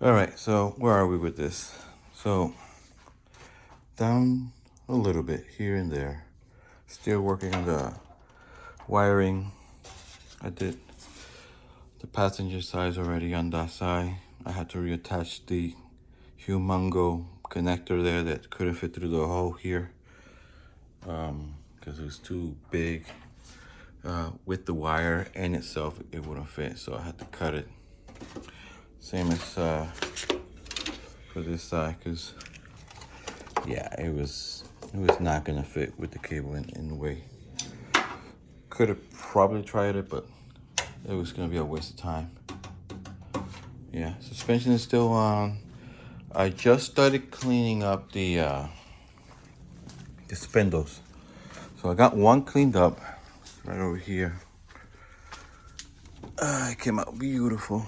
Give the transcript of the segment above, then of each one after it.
All right, so where are we with this? So down a little bit here and there. Still working on the wiring. I did the passenger side already on that side. I had to reattach the Humongo connector there that couldn't fit through the hole here because it was too big. With the wire in itself, it wouldn't fit, so I had to cut it. Same as for this side, because yeah, it was not gonna fit with the cable in the way. Could have probably tried it, but it was gonna be a waste of time. Yeah, suspension is still on. I just started cleaning up the spindles. So I got one cleaned up right over here. It came out beautiful,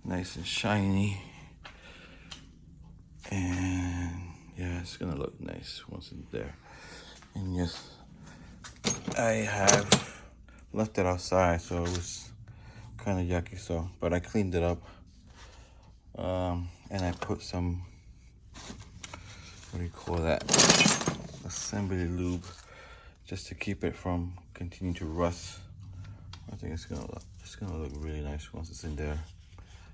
nice and shiny, and yeah, it's gonna look nice once it's there. And yes, I have left it outside, so it was kind of yucky. So, but I cleaned it up, and I put some, what do you call that? Assembly lube, just to keep it from continuing to rust. I think it's gonna look really nice once it's in there.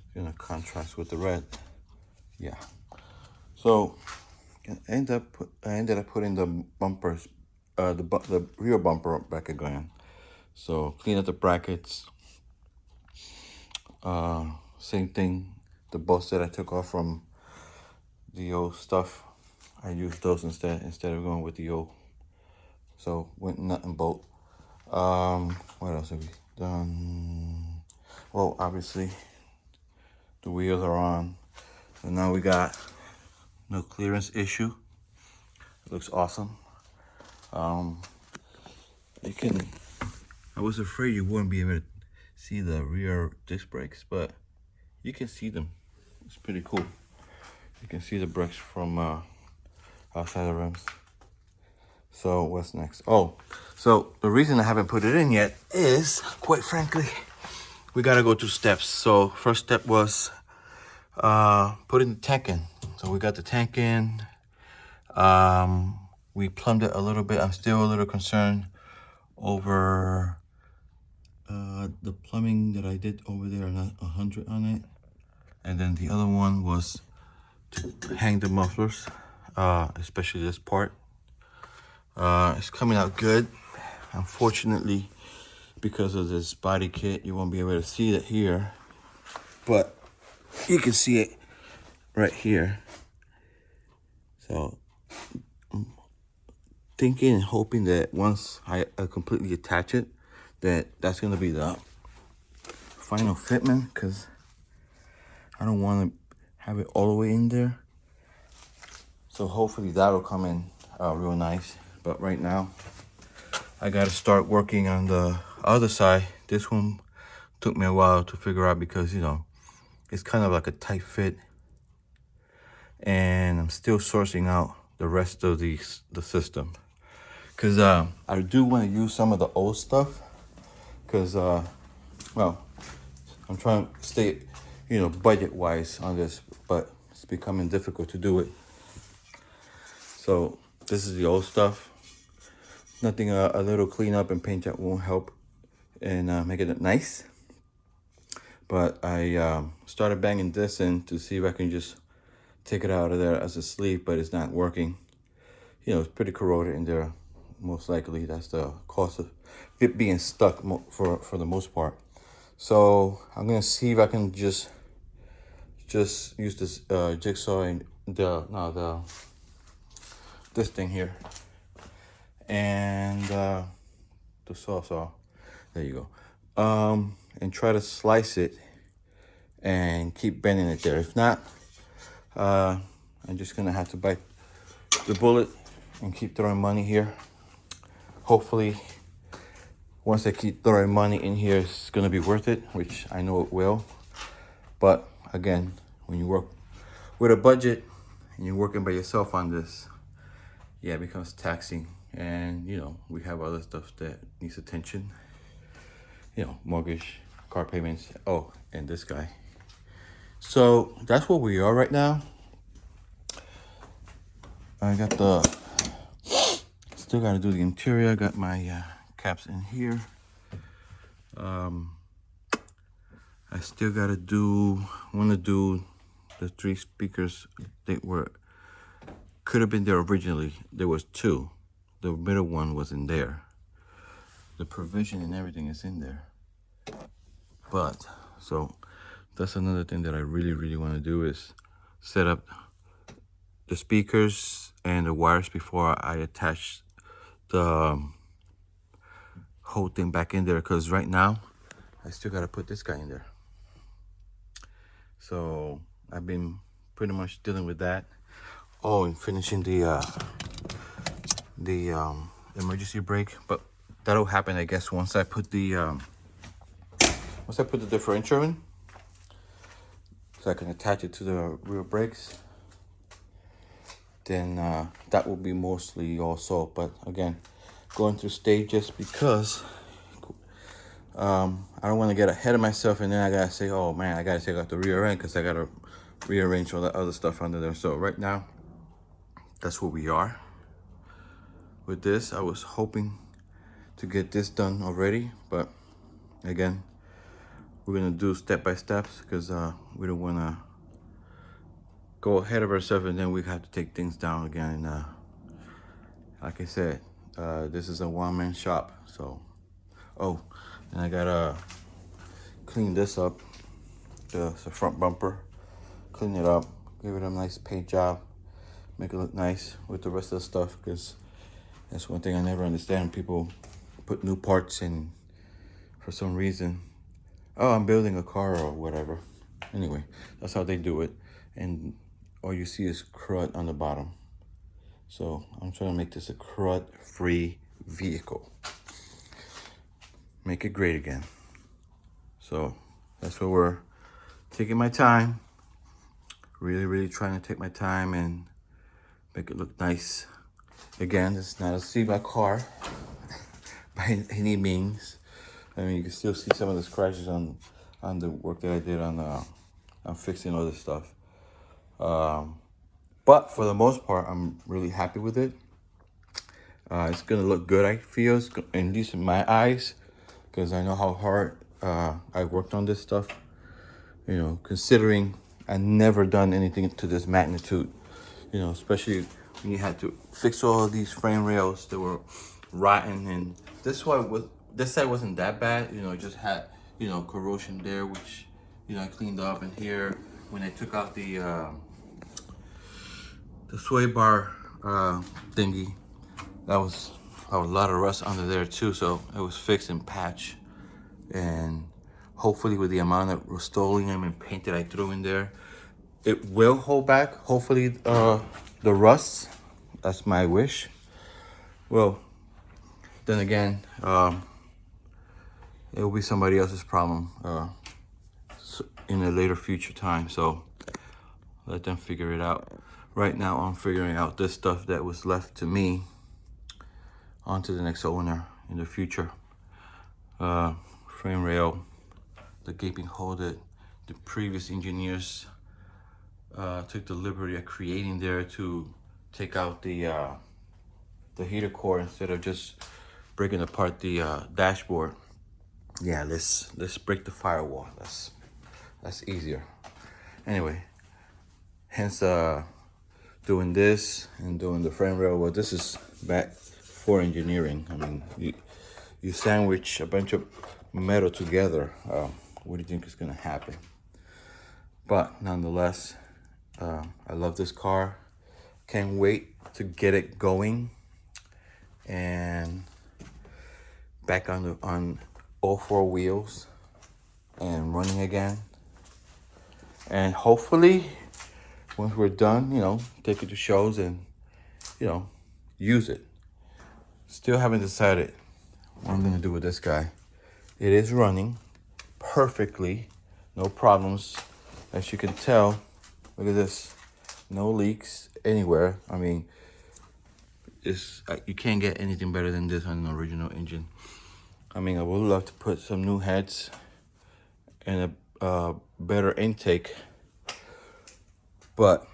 It's gonna contrast with the red. Yeah. So I ended up putting the bumpers, the rear bumper back again. So clean up the brackets. Same thing. The bolts that I took off from the old stuff, I used those instead of going with the old. So went nut and bolt. What else have we done? Well, obviously the wheels are on, so now we got no clearance issue. It looks awesome. You can. I was afraid you wouldn't be able to see the rear disc brakes, but you can see them. It's pretty cool. You can see the brakes from outside the rims. So what's next? Oh, so the reason I haven't put it in yet is, quite frankly, we gotta go through steps. So first step was putting the tank in. So we got the tank in. We plumbed it a little bit. I'm still a little concerned over the plumbing that I did over there, not 100 on it. And then the other one was to hang the mufflers, especially this part. It's coming out good. Unfortunately, because of this body kit, you won't be able to see it here, but you can see it right here. So I'm thinking and hoping that once I completely attach it, that's gonna be the final fitment, because I don't want to have it all the way in there. So hopefully that'll come in real nice. But right now, I gotta start working on the other side. This one took me a while to figure out because, it's kind of like a tight fit. And I'm still sourcing out the rest of the system. Because I do want to use some of the old stuff. Because, well, I'm trying to stay, budget-wise on this. But it's becoming difficult to do it. So this is the old stuff. Nothing a little cleanup and paint that won't help and make it nice. But I started banging this in to see if I can just take it out of there as a sleeve, but it's not working. It's pretty corroded in there. Most likely that's the cause of it being stuck for the most part. So I'm gonna see if I can just use this jigsaw and this thing here and the saw. There you go. And try to slice it and keep bending it there. If not, I'm just gonna have to bite the bullet and keep throwing money here. Hopefully, once I keep throwing money in here, it's gonna be worth it, which I know it will. But again, when you work with a budget and you're working by yourself on this, yeah, it becomes taxing. And we have other stuff that needs attention. Mortgage, car payments. Oh, and this guy. So that's where we are right now. I got still got to do the interior. I got my caps in here. I still got to want to do the 3 speakers. They could have been there originally. There was 2. The middle one was in there. The provision and everything is in there. But, so that's another thing that I really want to do is set up the speakers and the wires before I attach the whole thing back in there, because right now I still got to put this guy in there. So I've been pretty much dealing with that. Oh, and finishing the emergency brake, but that'll happen, I guess, once I put the differential in, so I can attach it to the rear brakes. Then that will be mostly also. But again, going through stages, because I don't want to get ahead of myself and then I gotta say, oh man, I gotta take out the rear end because I gotta rearrange all that other stuff under there. So right now, that's where we are with this. I was hoping to get this done already, but again, we're gonna do step by steps, because we don't want to go ahead of ourselves and then we have to take things down again. Like I said, this is a one-man shop. So, oh, and I gotta clean this up, the front bumper, clean it up, give it a nice paint job, make it look nice with the rest of the stuff, because that's one thing I never understand. People put new parts in for some reason. Oh, I'm building a car or whatever. Anyway, that's how they do it. And all you see is crud on the bottom. So I'm trying to make this a crud-free vehicle. Make it great again. So that's where we're taking my time. Really trying to take my time and make it look nice. Again, it's not a see-by car by any means. I mean, you can still see some of the scratches on the work that I did on fixing all this stuff. But for the most part, I'm really happy with it. It's gonna look good, I feel, at least in my eyes, because I know how hard I worked on this stuff. You know, considering I never done anything to this magnitude. You know, especially when you had to fix all of these frame rails that were rotten, and this side wasn't that bad. You know, it just had, you know, corrosion there, which, you know, I cleaned up. And here, when I took out the sway bar thingy, that was a lot of rust under there too. So it was fixed and patched, and hopefully with the amount of Rust-Oleum and paint that I threw in there, it will hold back, hopefully, the rust. That's my wish. Well, then again, it will be somebody else's problem in a later future time. So let them figure it out. Right now, I'm figuring out this stuff that was left to me onto the next owner in the future. Frame rail, the gaping hole that the previous engineers took the liberty of creating there to take out the heater core instead of just breaking apart the dashboard. Yeah, let's break the firewall. That's easier. Anyway, hence doing this and doing the frame rail. Well, this is back for engineering. I mean, you sandwich a bunch of metal together. What do you think is gonna happen? But nonetheless, I love this car. Can't wait to get it going and back on all 4 wheels and running again. And hopefully, once we're done, you know, take it to shows and, you know, use it. Still haven't decided what I'm gonna do with this guy. It is running perfectly, no problems. As you can tell, look at this, no leaks anywhere. I mean, you can't get anything better than this on an original engine. I mean, I would love to put some new heads and a better intake but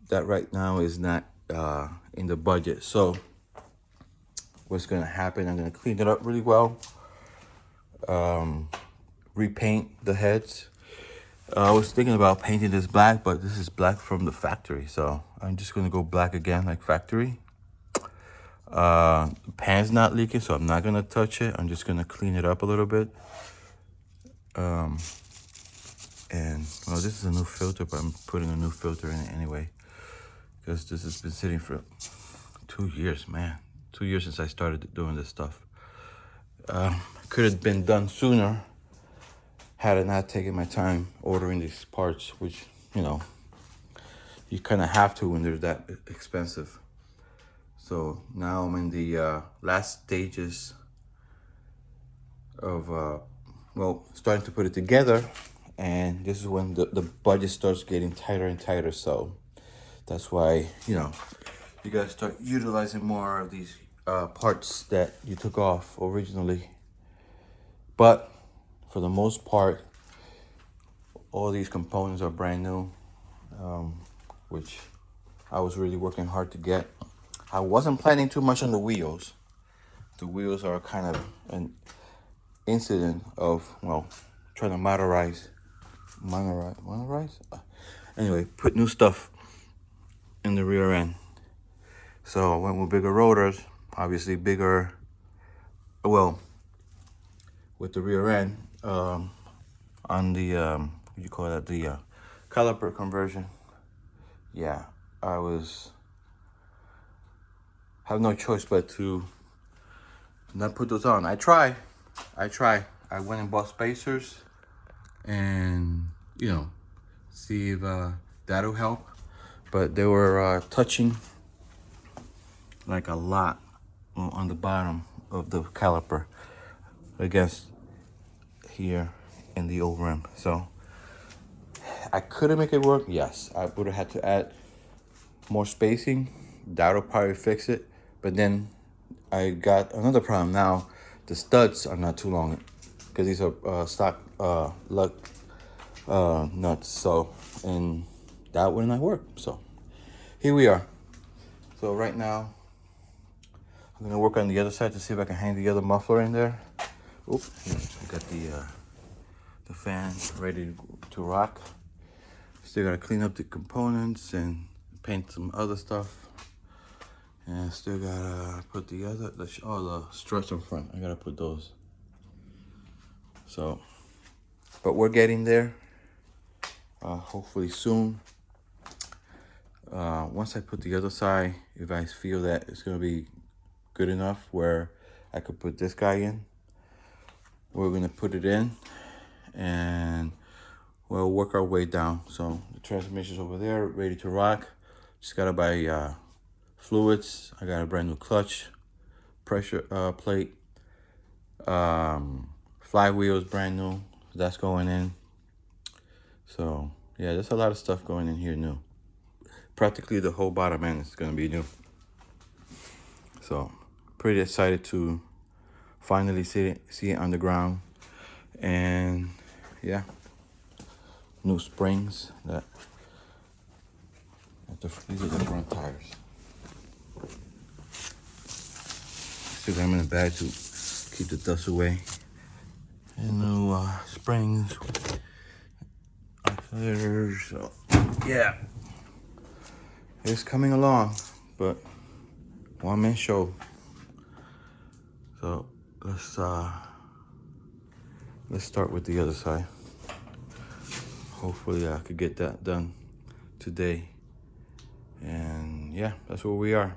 that right now is not in the budget. So what's gonna happen, I'm gonna clean it up really well, repaint the heads. I was thinking about painting this black, but this is black from the factory, so I'm just gonna go black again like factory. The pan's not leaking, so I'm not gonna touch it. I'm just gonna clean it up a little bit. And well, this is a new filter, but I'm putting a new filter in it anyway, because this has been sitting for 2 years, man. 2 years since I started doing this stuff. Could have been done sooner had I not taken my time ordering these parts, which, you know, you kind of have to when they're that expensive. So now I'm in the last stages of, well, starting to put it together. And this is when the budget starts getting tighter and tighter. So that's why, you know, you gotta start utilizing more of these parts that you took off originally. But for the most part, all these components are brand new, which I was really working hard to get. I wasn't planning too much on the wheels. The wheels are kind of an incident of, well, trying to moderize. Anyway, put new stuff in the rear end. So I went with bigger rotors, obviously bigger, well, with the rear end, on the, what do you call that, the caliper conversion. Yeah, I have no choice but to not put those on. I try. I went and bought spacers and, you know, see if that'll help. But they were touching like a lot on the bottom of the caliper against here in the old rim. So I couldn't make it work. Yes, I would have had to add more spacing. That'll probably fix it. But then I got another problem now. The studs are not too long because these are stock lug nuts. So, and that would not work. So here we are. So right now I'm gonna work on the other side to see if I can hang the other muffler in there. Oops, I got the fan ready to rock. Still gotta clean up the components and paint some other stuff. And still gotta put the struts in front. I gotta put those. So, but we're getting there. Hopefully soon. Once I put the other side, if I feel that it's gonna be good enough where I could put this guy in, we're gonna put it in and we'll work our way down. So the transmission's over there, ready to rock. Just gotta buy fluids. I got a brand new clutch, pressure plate, flywheels brand new. That's going in. So yeah, there's a lot of stuff going in here new. Practically the whole bottom end is gonna be new. So pretty excited to finally see it on the ground. And yeah, new springs. These are the front tires. Still got them in the bag to keep the dust away. And new springs, accelerators. So yeah, it's coming along, but one man show. So let's start with the other side. Hopefully I could get that done today. And yeah, that's where we are.